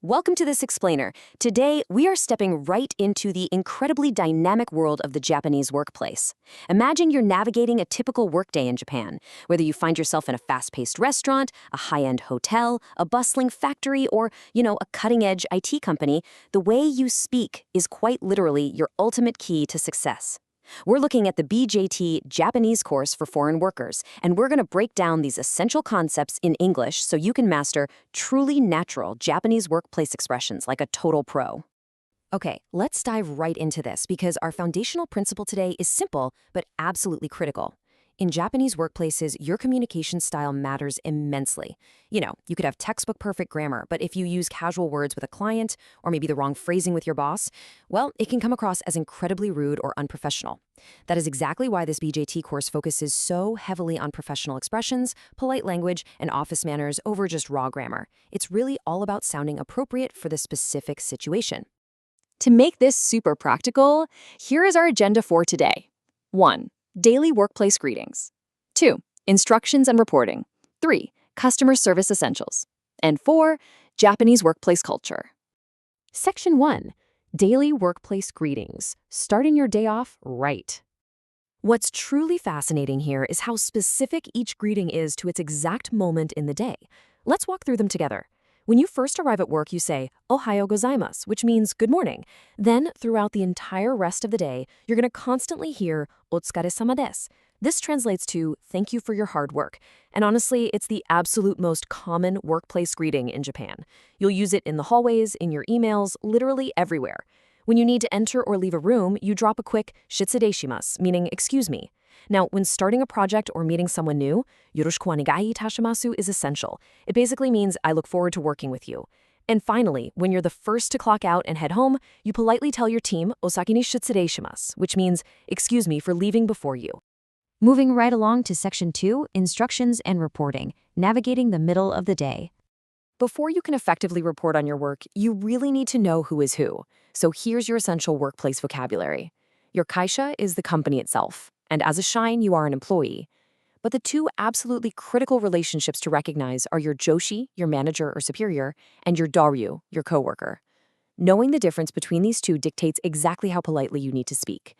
Welcome to this explainer. Today, we are stepping right into the incredibly dynamic world of the Japanese workplace. Imagine you're navigating a typical workday in Japan, whether you find yourself in a fast-paced restaurant, a high-end hotel, a bustling factory, or, a cutting-edge IT company. The way you speak is quite literally your ultimate key to success. We're looking at the BJT Japanese Course for foreign workers, and we're going to break down these essential concepts in English so you can master truly natural Japanese workplace expressions like a total pro. Okay, let's dive right into this because our foundational principle today is simple but absolutely critical. In Japanese workplaces, your communication style matters immensely. You could have textbook perfect grammar, but if you use casual words with a client or maybe the wrong phrasing with your boss, well, it can come across as incredibly rude or unprofessional. That is exactly why this BJT course focuses so heavily on professional expressions, polite language, and office manners over just raw grammar. It's really all about sounding appropriate for the specific situation. To make this super practical, here is our agenda for today. 1. Daily workplace greetings. 2. Instructions and reporting. 3. Customer service essentials. And 4. Japanese workplace culture. Section 1. Daily workplace greetings. Starting your day off right. What's truly fascinating here is how specific each greeting is to its exact moment in the day. Let's walk through them together. When you first arrive at work, you say, "Ohayo gozaimasu," which means good morning. Then, throughout the entire rest of the day, you're going to constantly hear "Otsukaresama desu." This translates to "thank you for your hard work." And honestly, it's the absolute most common workplace greeting in Japan. You'll use it in the hallways, in your emails, literally everywhere. When you need to enter or leave a room, you drop a quick "shitsude shimasu," meaning "excuse me." Now, when starting a project or meeting someone new, "yoroshiku onegai itashimasu" is essential. It basically means "I look forward to working with you." And finally, when you're the first to clock out and head home, you politely tell your team "osaki ni shitsude shimasu," which means "excuse me for leaving before you." Moving right along to Section 2, Instructions and Reporting, navigating the middle of the day. Before you can effectively report on your work, you really need to know who is who. So here's your essential workplace vocabulary. Your kaisha is the company itself, and as a shine, you are an employee. But the two absolutely critical relationships to recognize are your joshi, your manager or superior, and your daryu, your coworker. Knowing the difference between these two dictates exactly how politely you need to speak.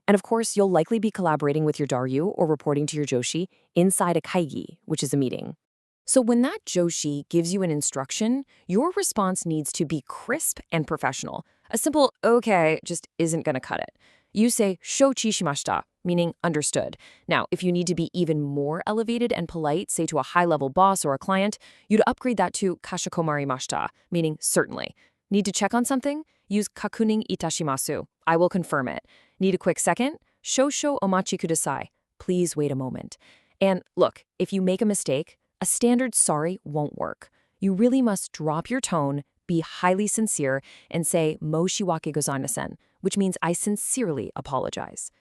And of course, you'll likely be collaborating with your daryu or reporting to your joshi inside a kaigi, which is a meeting. So when that joshi gives you an instruction, your response needs to be crisp and professional. A simple "okay" just isn't going to cut it. You say "shouchi shimashita," meaning understood. Now, if you need to be even more elevated and polite, say to a high-level boss or a client, you'd upgrade that to "kashikomari-mashita," meaning certainly. Need to check on something? Use "kakunin itashimasu," I will confirm it. Need a quick second? "Shosho omachi kudasai," please wait a moment. And look, if you make a mistake, a standard sorry won't work. You really must drop your tone, be highly sincere, and say "mo shiwake gozaimasen," which means "I sincerely apologize."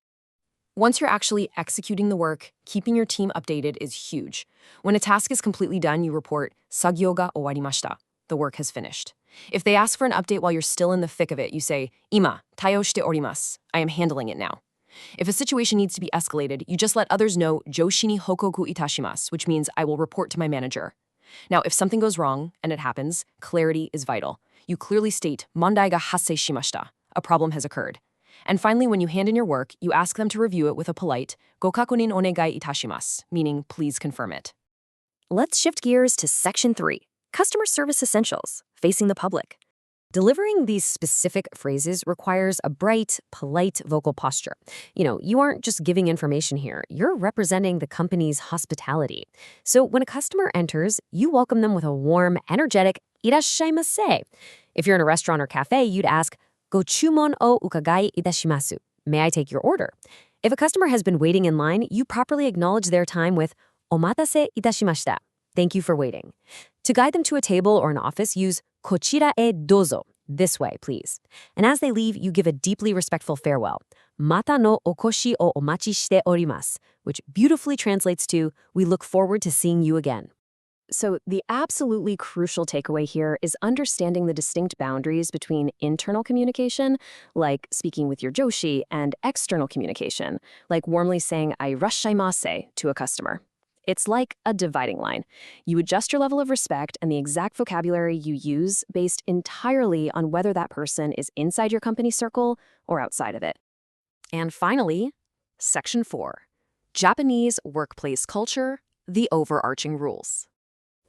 Once you're actually executing the work, keeping your team updated is huge. When a task is completely done, you report "sagyo ga owarimashita," the work has finished. If they ask for an update while you're still in the thick of it, you say "ima taio shite orimasu," I am handling it now. If a situation needs to be escalated, you just let others know "joshi ni hokoku itashimasu," which means I will report to my manager. Now, if something goes wrong, and it happens, clarity is vital. You clearly state "mondai ga hassei shimashita," a problem has occurred. And finally, when you hand in your work, you ask them to review it with a polite "go kakunin onegai itashimasu," meaning please confirm it. Let's shift gears to Section 3, Customer Service Essentials, facing the public. Delivering these specific phrases requires a bright, polite vocal posture. You aren't just giving information here, you're representing the company's hospitality. So when a customer enters, you welcome them with a warm, energetic "irashaimase." If you're in a restaurant or cafe, you'd ask "Go chumon o ukagai itashimasu," may I take your order? If a customer has been waiting in line, you properly acknowledge their time with "omatase itashimashita," thank you for waiting. To guide them to a table or an office, use "kochira e dozo," this way, please. And as they leave, you give a deeply respectful farewell, "Mata no okoshi o omachi shite orimasu," which beautifully translates to "we look forward to seeing you again." So the absolutely crucial takeaway here is understanding the distinct boundaries between internal communication, like speaking with your joshi, and external communication, like warmly saying "I irashaimase" to a customer. It's like a dividing line. You adjust your level of respect and the exact vocabulary you use based entirely on whether that person is inside your company circle or outside of it. And finally, Section 4, Japanese workplace culture, the overarching rules.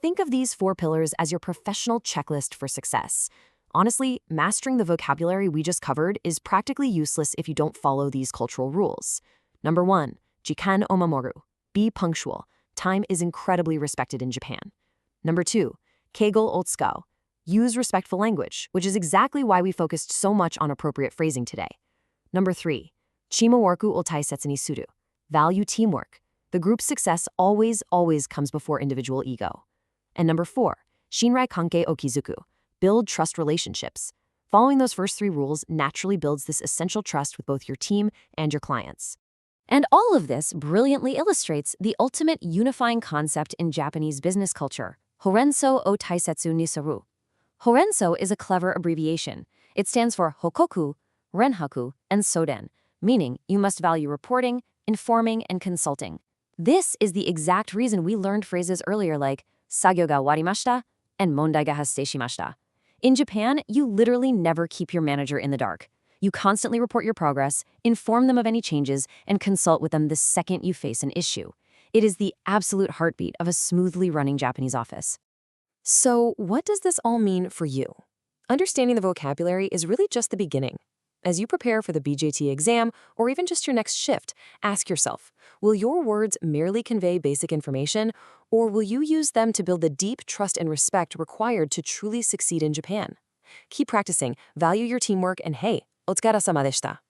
Think of these 4 pillars as your professional checklist for success. Honestly, mastering the vocabulary we just covered is practically useless if you don't follow these cultural rules. Number 1, Jikan omamoru, be punctual. Time is incredibly respected in Japan. Number 2, Keigo otsukau, use respectful language, which is exactly why we focused so much on appropriate phrasing today. Number 3, Chimaworku o taisetsu ni suru, value teamwork. The group's success always comes before individual ego. And number 4, Shinrai Kankei o Kizuku, build trust relationships. Following those first 3 rules naturally builds this essential trust with both your team and your clients. And all of this brilliantly illustrates the ultimate unifying concept in Japanese business culture, Horenso o Taisetsu ni Saru. Horenso is a clever abbreviation. It stands for Hokoku, Renhaku, and Soden, meaning you must value reporting, informing, and consulting. This is the exact reason we learned phrases earlier like Sagyo ga warimashita and Mondai ga hassei shimashita. In Japan, you literally never keep your manager in the dark. You constantly report your progress, inform them of any changes, and consult with them the second you face an issue. It is the absolute heartbeat of a smoothly running Japanese office. So, what does this all mean for you? Understanding the vocabulary is really just the beginning. As you prepare for the BJT exam, or even just your next shift, ask yourself, will your words merely convey basic information, or will you use them to build the deep trust and respect required to truly succeed in Japan? Keep practicing, value your teamwork, and hey, お疲れ様でした.